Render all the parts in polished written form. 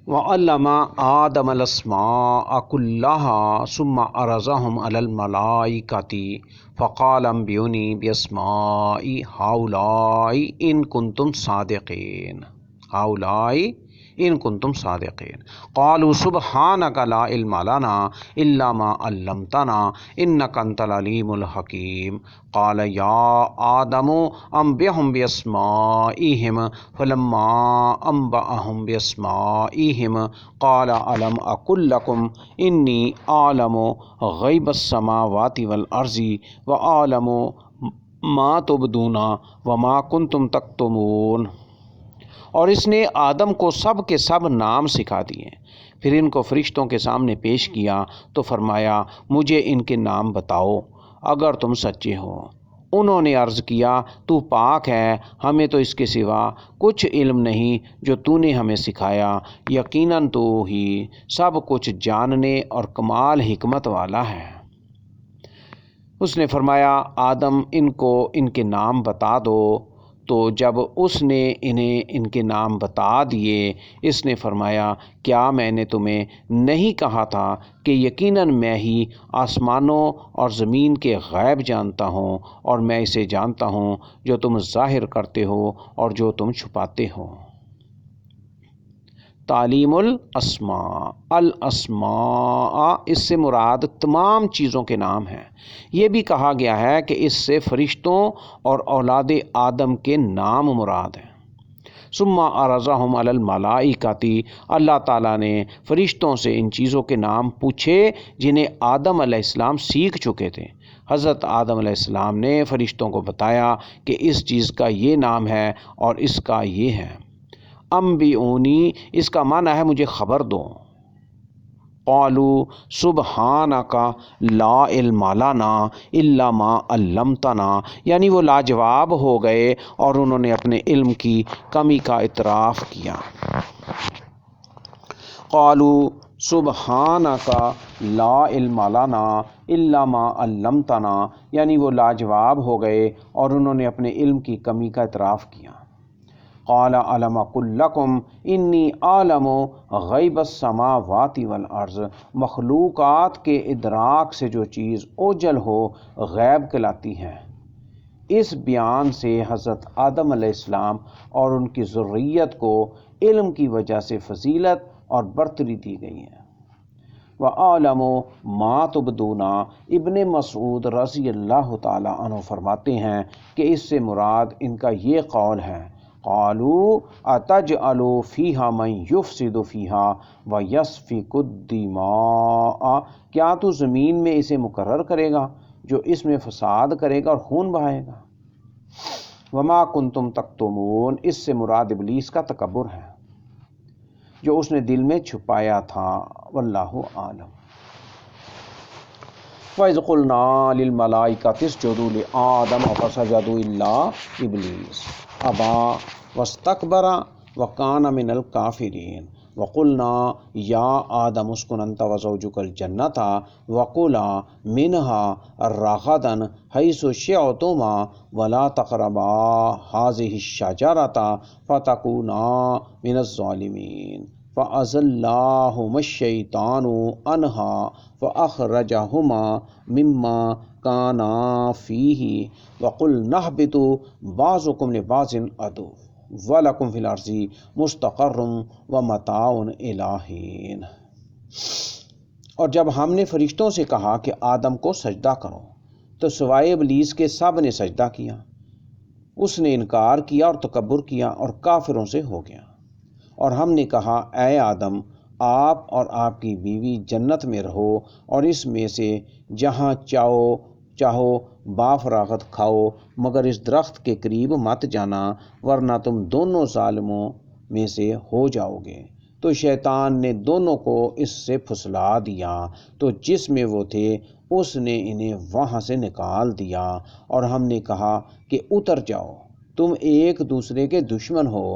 وعلم آدم الاسماء كلها ثم عرضهم على الملائكة فقال انبئوني باسماء هؤلاء إن كنتم صادقين قالوا سبحانك لا علم لنا إلا ما علمتنا إنك أنت العليم الحكيم قال يا آدم أنبئهم بأسمائهم فلما أنبأهم بأسمائهم قال ألم أقل لكم إني أعلم غيب السماوات والأرض وأعلم ما تبدون وما كنتم تكتمون۔ اور اس نے آدم کو سب کے سب نام سکھا دیے، پھر ان کو فرشتوں کے سامنے پیش کیا تو فرمایا مجھے ان کے نام بتاؤ اگر تم سچے ہو۔ انہوں نے عرض کیا تو پاک ہے، ہمیں تو اس کے سوا کچھ علم نہیں جو تو نے ہمیں سکھایا، یقیناً تو ہی سب کچھ جاننے اور کمال حکمت والا ہے۔ اس نے فرمایا آدم ان کو ان کے نام بتا دو، تو جب اس نے انہیں ان کے نام بتا دیے اس نے فرمایا کیا میں نے تمہیں نہیں کہا تھا کہ یقیناً میں ہی آسمانوں اور زمین کے غیب جانتا ہوں، اور میں اسے جانتا ہوں جو تم ظاہر کرتے ہو اور جو تم چھپاتے ہو۔ تعلیم الاسماء اس سے مراد تمام چیزوں کے نام ہیں۔ یہ بھی کہا گیا ہے کہ اس سے فرشتوں اور اولاد آدم کے نام مراد ہیں۔ ثم عرضهم علی الملائکۃ، اللہ تعالیٰ نے فرشتوں سے ان چیزوں کے نام پوچھے جنہیں آدم علیہ السلام سیکھ چکے تھے۔ حضرت آدم علیہ السلام نے فرشتوں کو بتایا کہ اس چیز کا یہ نام ہے اور اس کا یہ ہے۔ انبئونی اس کا معنی ہے مجھے خبر دو۔ قالوا سبحانک لا علم لنا الا ما علمتنا، یعنی وہ لاجواب ہو گئے اور انہوں نے اپنے علم کی کمی کا اعتراف کیا۔ قالوا سبحانک لا علم لنا الا ما علمتنا، یعنی وہ لاجواب ہو گئے اور انہوں نے اپنے علم کی کمی کا اعتراف کیا۔ قال الم اقل لکم انی اعلم غیب السماوات والارض، مخلوقات کے ادراک سے جو چیز اوجل ہو غیب کہلاتی ہے۔ اس بیان سے حضرت آدم علیہ السلام اور ان کی ذریت کو علم کی وجہ سے فضیلت اور برتری دی گئی ہے۔ وَأَعْلَمُ مَا تُبْدُونَ، ابن مسعود رضی اللہ تعالیٰ عنہ فرماتے ہیں کہ اس سے مراد ان کا یہ قول ہے قالوا اتجعل فیہا من یفسد فیہا ویسفک الدماء، کیا تو زمین میں اسے مقرر کرے گا جو اس میں فساد کرے گا اور خون بہائے گا۔ وما کنتم تکتمون، اس سے مراد ابلیس کا تکبر ہے جو اس نے دل میں چھپایا تھا۔ واللہ عالم۔ وَإِذْ قُلْنَا لِلْمَلَائِكَةِ اسْجُدُوا لِآدَمَ فَسَجَدُوا إِلَّا إِبْلِيسَ أَبَىٰ وَاسْتَكْبَرَ وَكَانَ مِنَ الْكَافِرِينَ وَقُلْنَا يَا آدَمُ اسْكُنْ أَنْتَ وَزَوْجُكَ الْجَنَّةَ وَكُلَا مِنْهَا رَغَدًا حَيْثُ شِئْتُمَا وَلَا تَقْرَبَا هَٰذِهِ الشَّجَرَةَ فَتَكُونَا مِنَ الظَّالِمِينَ فَأَزَلَّاهُمَا الشَّيْطَانُ عَنْهَا فَأَخْرَجَهُمَا مِمَّا كَانَا فِيهِ وَقُلْنَا اهْبِطُوا بَعْضُكُمْ لِبَعْضٍ عَدُوٌّ وَلَكُمْ فِي الْأَرْضِ مُسْتَقَرٌّ وَمَتَاعٌ إِلَىٰ حِینٍ۔ اور جب ہم نے فرشتوں سے کہا کہ آدم کو سجدہ کرو تو سوائے ابلیس کے سب نے سجدہ کیا، اس نے انکار کیا اور تکبر کیا اور کافروں سے ہو گیا۔ اور ہم نے کہا اے آدم آپ اور آپ کی بیوی جنت میں رہو اور اس میں سے جہاں چاہو بافراغت کھاؤ، مگر اس درخت کے قریب مت جانا ورنہ تم دونوں ظالموں میں سے ہو جاؤ گے۔ تو شیطان نے دونوں کو اس سے پھسلا دیا، تو جس میں وہ تھے اس نے انہیں وہاں سے نکال دیا، اور ہم نے کہا کہ اتر جاؤ، تم ایک دوسرے کے دشمن ہو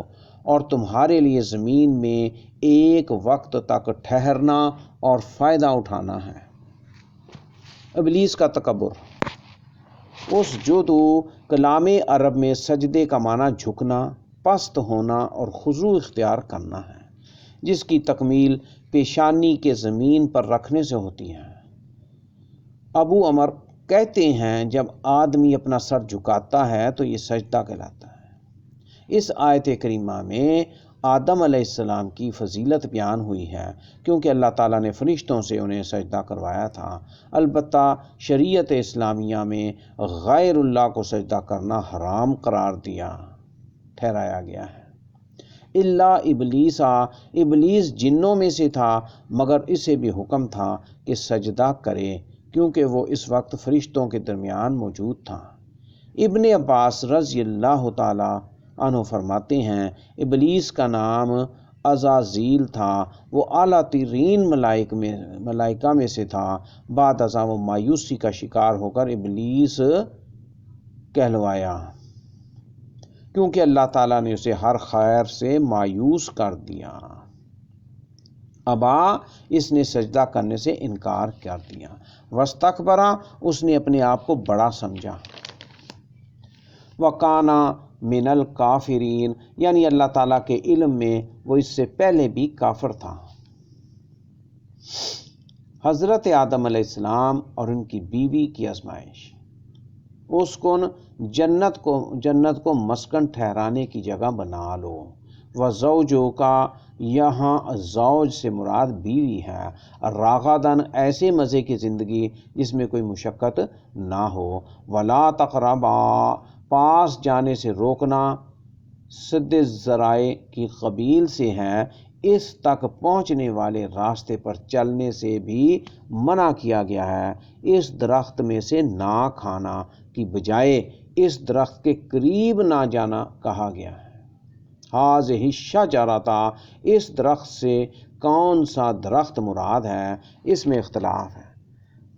اور تمہارے لیے زمین میں ایک وقت تک ٹھہرنا اور فائدہ اٹھانا ہے۔ ابلیس کا تکبر۔ اسجدو کلام عرب میں سجدے کا معنی جھکنا، پست ہونا اور خضوع اختیار کرنا ہے، جس کی تکمیل پیشانی کے زمین پر رکھنے سے ہوتی ہے۔ ابو عمر کہتے ہیں جب آدمی اپنا سر جھکاتا ہے تو یہ سجدہ کہلاتا ہے۔ اس آیت کریمہ میں آدم علیہ السلام کی فضیلت بیان ہوئی ہے کیونکہ اللہ تعالیٰ نے فرشتوں سے انہیں سجدہ کروایا تھا۔ البتہ شریعت اسلامیہ میں غیر اللہ کو سجدہ کرنا حرام قرار ٹھہرایا گیا ہے۔ اللہ ابلیس جنوں میں سے تھا مگر اسے بھی حکم تھا کہ سجدہ کرے کیونکہ وہ اس وقت فرشتوں کے درمیان موجود تھا۔ ابن عباس رضی اللہ تعالی عنہ فرماتے ہیں ابلیس کا نام عزازیل تھا، وہ اعلیٰ ترین ملائکہ میں سے تھا۔ بعد ازاں وہ مایوسی کا شکار ہو کر ابلیس کہلوایا کیونکہ اللہ تعالیٰ نے اسے ہر خیر سے مایوس کر دیا۔ ابا، اس نے سجدہ کرنے سے انکار کر دیا۔ واستکبرا، اس نے اپنے آپ کو بڑا سمجھا۔ وکانا من الکافرین، یعنی اللہ تعالیٰ کے علم میں وہ اس سے پہلے بھی کافر تھا۔ حضرت آدم علیہ السلام اور ان کی بیوی کی آزمائش۔ اسکن، جنت کو مسکن ٹھہرانے کی جگہ بنا لو۔ وزوجو کا، یہاں زوج سے مراد بیوی ہے۔ راغدن، ایسے مزے کی زندگی جس میں کوئی مشقت نہ ہو۔ ولا تقربا، پاس جانے سے روکنا، سد ذرائع کی قبیل سے ہے، اس تک پہنچنے والے راستے پر چلنے سے بھی منع کیا گیا ہے۔ اس درخت میں سے نہ کھانا کی بجائے اس درخت کے قریب نہ جانا کہا گیا ہے۔ ہاذہ الشجرۃ، اس درخت سے کون سا درخت مراد ہے اس میں اختلاف ہے۔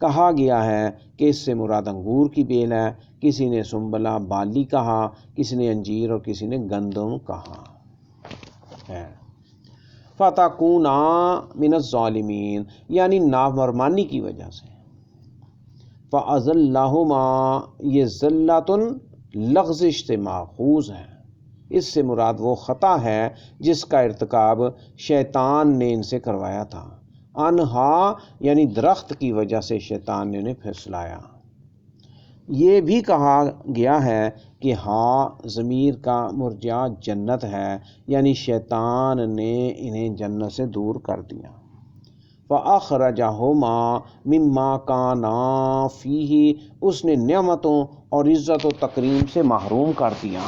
کہا گیا ہے کہ اس سے مراد انگور کی بیل ہے، کسی نے سنبلہ بالی کہا، کسی نے انجیر اور کسی نے گندم کہا ہے۔ فتکونا من الظالمین، یعنی نافرمانی کی وجہ سے۔ فأزلہما، یہ ذلۃ لغزش سے ماخوذ ہے، اس سے مراد وہ خطا ہے جس کا ارتکاب شیطان نے ان سے کروایا تھا۔ انہا، یعنی درخت کی وجہ سے شیطان نے انہیں پھسلایا۔ یہ بھی کہا گیا ہے کہ ضمیر کا مرجع جنت ہے، یعنی شیطان نے انہیں جنت سے دور کر دیا۔ فَأَخْرَجَهُمَا مِمَّا كَانَا فِيهِ، اس نے نعمتوں اور عزت و تکریم سے محروم کر دیا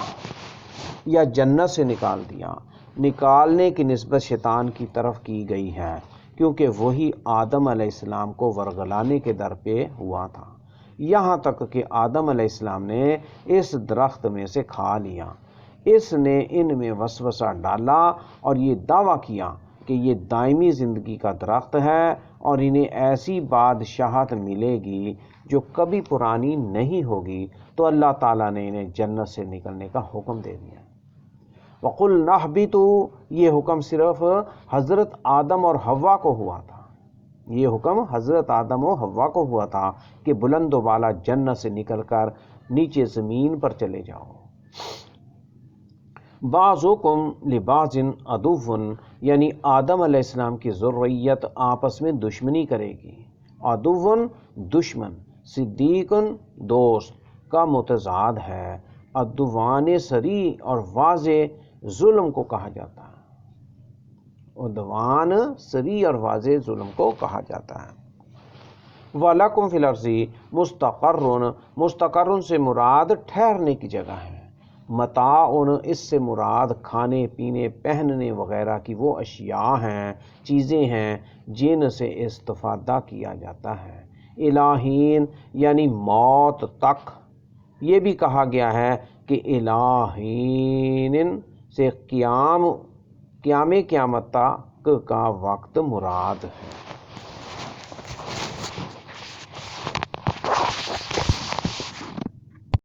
یا جنت سے نکال دیا۔ نکالنے کی نسبت شیطان کی طرف کی گئی ہے کیونکہ وہی آدم علیہ السلام کو ورگلانے کے در پہ ہوا تھا، یہاں تک کہ آدم علیہ السلام نے اس درخت میں سے کھا لیا۔ اس نے ان میں وسوسہ ڈالا اور یہ دعویٰ کیا کہ یہ دائمی زندگی کا درخت ہے اور انہیں ایسی بادشاہت ملے گی جو کبھی پرانی نہیں ہوگی، تو اللہ تعالیٰ نے انہیں جنت سے نکلنے کا حکم دے دیا۔ وَقُلْنَا اهْبِطُوا، یہ حکم صرف حضرت آدم اور حوا کو ہوا تھا، یہ حکم حضرت آدم و حوا کو ہوا تھا کہ بلند و بالا جنت سے نکل کر نیچے زمین پر چلے جاؤ۔ بعضکم لبعض عدو، یعنی آدم علیہ السلام کی ذریت آپس میں دشمنی کرے گی۔ عدو، دشمن، صدیق، دوست کا متضاد ہے۔ عدوان صریح اور واضح ظلم کو کہا جاتا ہے۔ عدوان صریح اور واضح ظلم کو کہا جاتا ہے۔ وَلَكُمْ فِي الْأَرْضِ مُسْتَقَرٌّ، مستقر سے مراد ٹھہرنے کی جگہ ہے۔ متاع، اس سے مراد کھانے پینے پہننے وغیرہ کی وہ اشیاء ہیں، چیزیں ہیں جن سے استفادہ کیا جاتا ہے۔ الہین، یعنی موت تک۔ یہ بھی کہا گیا ہے کہ الہین سے قیام قیامت تک کا وقت مراد ہے۔